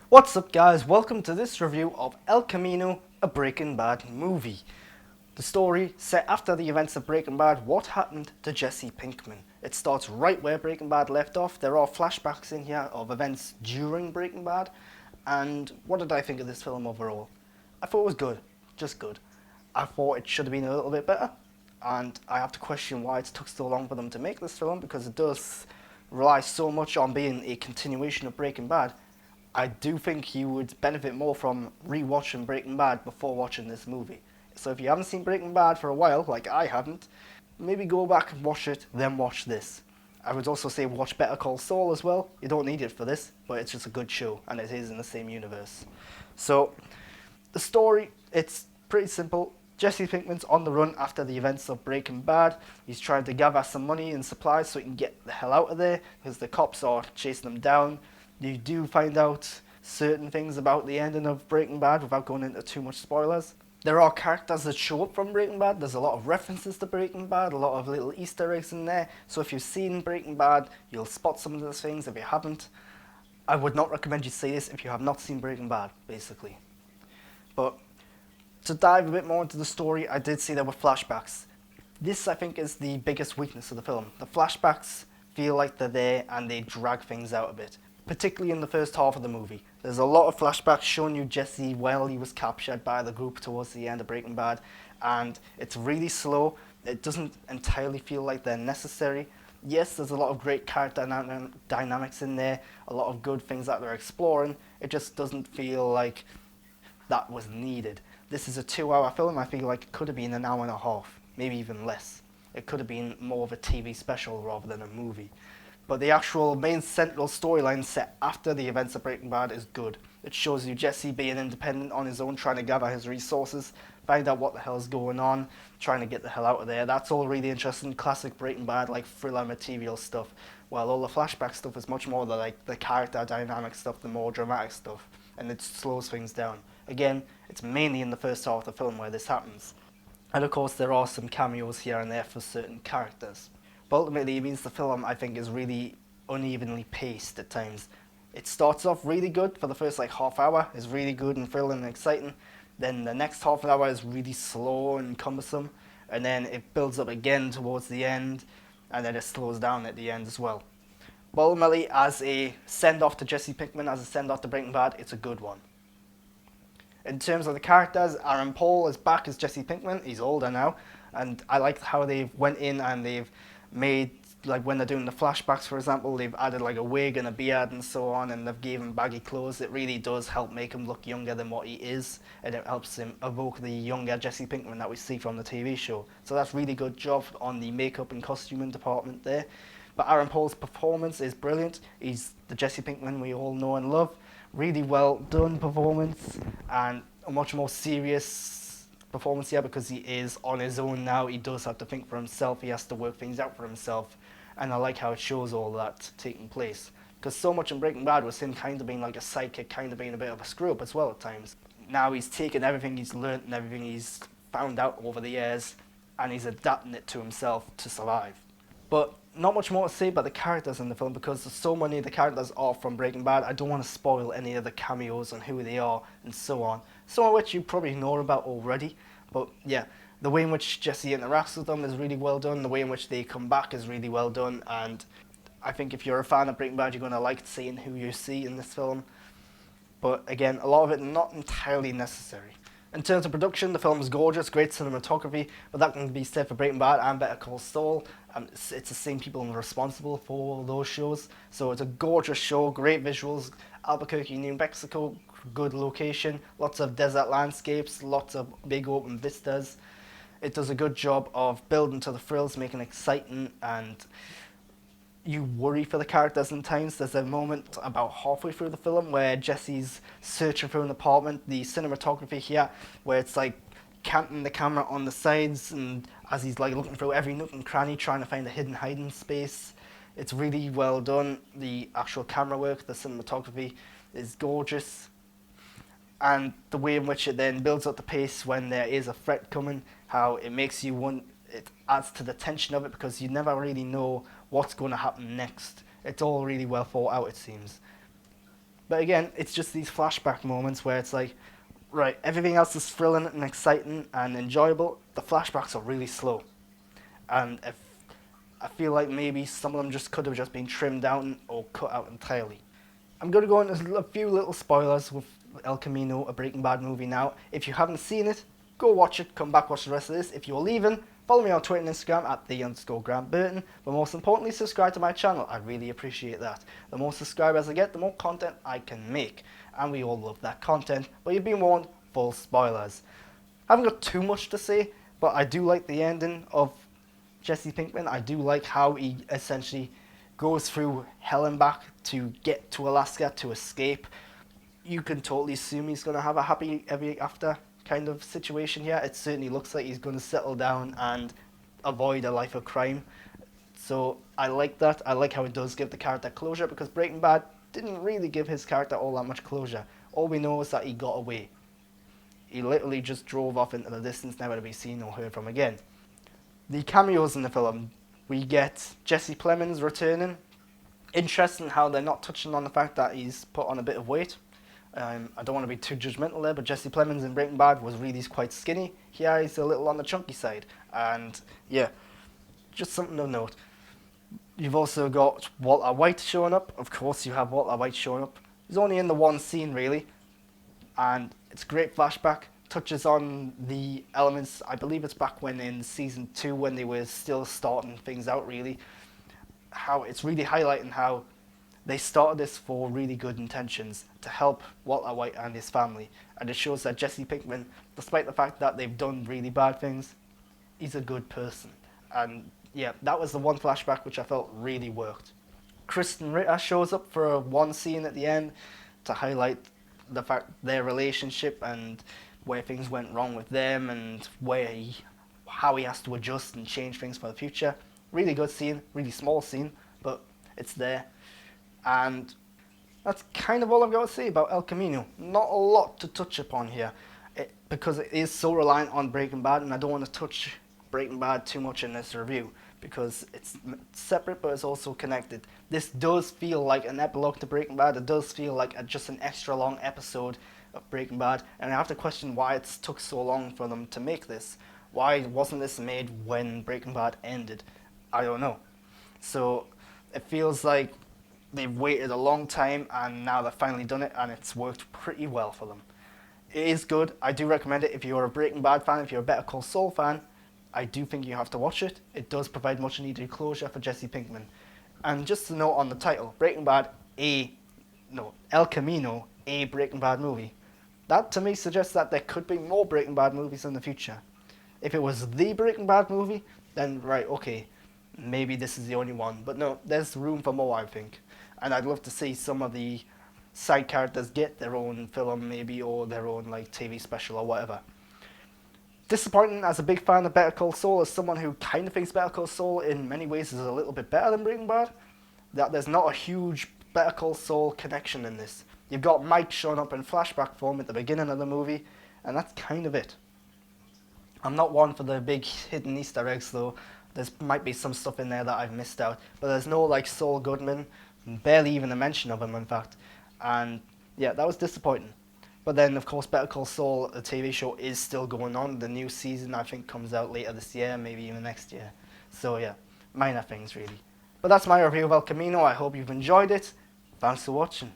What's up guys, welcome to this review of El Camino, a Breaking Bad movie. The story set after the events of Breaking Bad, what happened to Jesse Pinkman. It starts right where Breaking Bad left off. There are flashbacks in here of events during Breaking Bad. And what did I think of this film overall? I thought it was good, just good. I thought it should have been a little bit better. And I have to question why it took so long for them to make this film, because it does rely so much on being a continuation of Breaking Bad. I do think you would benefit more from rewatching Breaking Bad before watching this movie. So if you haven't seen Breaking Bad for a while, like I haven't, maybe go back and watch it, then watch this. I would also say watch Better Call Saul as well. You don't need it for this, but it's just a good show, and it is in the same universe. So, the story, it's pretty simple. Jesse Pinkman's on the run after the events of Breaking Bad. He's trying to gather some money and supplies so he can get the hell out of there, because the cops are chasing him down. You do find out certain things about the ending of Breaking Bad without going into too much spoilers. There are characters that show up from Breaking Bad. There's a lot of references to Breaking Bad, a lot of little Easter eggs in there. So if you've seen Breaking Bad, you'll spot some of those things. If you haven't, I would not recommend you see this if you have not seen Breaking Bad, basically. But to dive a bit more into the story, I did see there were flashbacks. This, I think, is the biggest weakness of the film. The flashbacks feel like they're there and they drag things out a bit, particularly in the first half of the movie. There's a lot of flashbacks showing you Jesse while he was captured by the group towards the end of Breaking Bad, and it's really slow. It doesn't entirely feel like they're necessary. Yes, there's a lot of great character dynamics in there, a lot of good things that they're exploring. It just doesn't feel like that was needed. This is a 2-hour film. I feel like it could have been an hour and a half, maybe even less. It could have been more of a TV special rather than a movie. But the actual main central storyline set after the events of Breaking Bad is good. It shows you Jesse being independent on his own, trying to gather his resources, find out what the hell's going on, trying to get the hell out of there. That's all really interesting, classic Breaking Bad, like thriller material stuff. While all the flashback stuff is much more the character dynamic stuff, the more dramatic stuff, and it slows things down. Again, it's mainly in the first half of the film where this happens. And of course there are some cameos here and there for certain characters. But ultimately it means the film, I think, is really unevenly paced at times. It starts off really good for the first half hour, is really good and thrilling and exciting. Then the next half an hour is really slow and cumbersome, and then it builds up again towards the end, and then it slows down at the end as well. But ultimately, as a send-off to Jesse Pinkman, as a send-off to Breaking Bad, it's a good one. In terms of the characters, Aaron Paul is back as Jesse Pinkman. He's older now, and I like how they've went in and they've made, when they're doing the flashbacks, for example, they've added a wig and a beard and so on, and they've given him baggy clothes. It really does help make him look younger than what he is, and it helps him evoke the younger Jesse Pinkman that we see from the TV show. So that's really good job on the makeup and costuming department there. But Aaron Paul's performance is brilliant. He's the Jesse Pinkman we all know and love. Really well done performance, and a much more serious performance here because he is on his own now. He does have to think for himself. He has to work things out for himself, and I like how it shows all that taking place, because so much in Breaking Bad was him kind of being like a sidekick, kind of being a bit of a screw up as well at times. Now he's taken everything he's learnt and everything he's found out over the years, and he's adapting it to himself to survive. But not much more to say about the characters in the film, because so many of the characters are from Breaking Bad. I don't want to spoil any of the cameos and who they are and so on. Some of which you probably know about already. But yeah, the way in which Jesse interacts with them is really well done. The way in which they come back is really well done. And I think if you're a fan of Breaking Bad, you're going to like seeing who you see in this film. But again, a lot of it not entirely necessary. In terms of production, the film is gorgeous, great cinematography, but that can be said for Breaking Bad and Better Call Saul. It's the same people responsible for those shows. So it's a gorgeous show, great visuals, Albuquerque, New Mexico, good location, lots of desert landscapes, lots of big open vistas. It does a good job of building to the thrills, making it exciting, and you worry for the characters in times. There's a moment about halfway through the film where Jesse's searching through an apartment. The cinematography here, where it's canting the camera on the sides, and as he's looking through every nook and cranny trying to find a hidden hiding space. It's really well done. The actual camera work, the cinematography is gorgeous, and the way in which it then builds up the pace when there is a threat coming, how it makes you want, it adds to the tension of it, because you never really know what's going to happen next. It's all really well thought out, it seems. But again, it's just these flashback moments where it's like, right, everything else is thrilling and exciting and enjoyable. The flashbacks are really slow, and if I feel like maybe some of them just could have just been trimmed down or cut out entirely. I'm going to go into a few little spoilers with El Camino, a Breaking Bad movie now. If you haven't seen it, go watch it, come back, watch the rest of this. If you're leaving, follow me on Twitter and Instagram at @the_Grant Burton. But most importantly, subscribe to my channel. I really appreciate that. The more subscribers I get, the more content I can make. And we all love that content, but you've been warned, full spoilers. I haven't got too much to say, but I do like the ending of Jesse Pinkman. I do like how he essentially goes through hell and back to get to Alaska to escape. You can totally assume he's going to have a happy ever after kind of situation here. It certainly looks like he's going to settle down and avoid a life of crime. So I like that. I like how it does give the character closure, because Breaking Bad didn't really give his character all that much closure. All we know is that he got away. He literally just drove off into the distance, never to be seen or heard from again. The cameos in the film, we get Jesse Plemons returning. Interesting how they're not touching on the fact that he's put on a bit of weight. I don't want to be too judgmental there, but Jesse Plemons in Breaking Bad was really quite skinny. Here he's a little on the chunky side. And yeah, just something to note. You've also got Walter White showing up. Of course you have Walter White showing up. He's only in the one scene really. And it's a great flashback. Touches on the elements, I believe it's back when in season 2 when they were still starting things out really. How it's really highlighting how they started this for really good intentions to help Walter White and his family. And it shows that Jesse Pinkman, despite the fact that they've done really bad things, he's a good person. And yeah, that was the one flashback which I felt really worked. Kristen Ritter shows up for one scene at the end to highlight the fact their relationship and where things went wrong with them and how he has to adjust and change things for the future. Really good scene, really small scene, but it's there. And that's kind of all I've got to say about El Camino. Not a lot to touch upon here, because it is so reliant on Breaking Bad, and I don't want to touch Breaking Bad too much in this review, because it's separate but it's also connected. This does feel like an epilogue to Breaking Bad. It does feel like just an extra long episode of Breaking Bad, and I have to question why it took so long for them to make this. Why wasn't this made when Breaking Bad ended? I don't know. So it feels like they've waited a long time and now they've finally done it, and it's worked pretty well for them. It is good. I do recommend it if you're a Breaking Bad fan. If you're a Better Call Saul fan, I do think you have to watch it. It does provide much needed closure for Jesse Pinkman. And just to note on the title, Breaking Bad, El Camino, a Breaking Bad movie. That to me suggests that there could be more Breaking Bad movies in the future. If it was the Breaking Bad movie, then right, okay, maybe this is the only one. But no, there's room for more, I think. And I'd love to see some of the side characters get their own film maybe, or their own like TV special or whatever. Disappointing as a big fan of Better Call Saul, as someone who kind of thinks Better Call Saul in many ways is a little bit better than Breaking Bad, that there's not a huge Better Call Saul connection in this. You've got Mike showing up in flashback form at the beginning of the movie, and that's kind of it. I'm not one for the big hidden Easter eggs though. There might be some stuff in there that I've missed out, but there's no like Saul Goodman, barely even a mention of him in fact, and yeah, that was disappointing. But then of course Better Call Saul, the TV show, is still going on. The new season I think comes out later this year, maybe even next year. So yeah, minor things really. But that's my review of El Camino. I hope you've enjoyed it. Thanks for watching.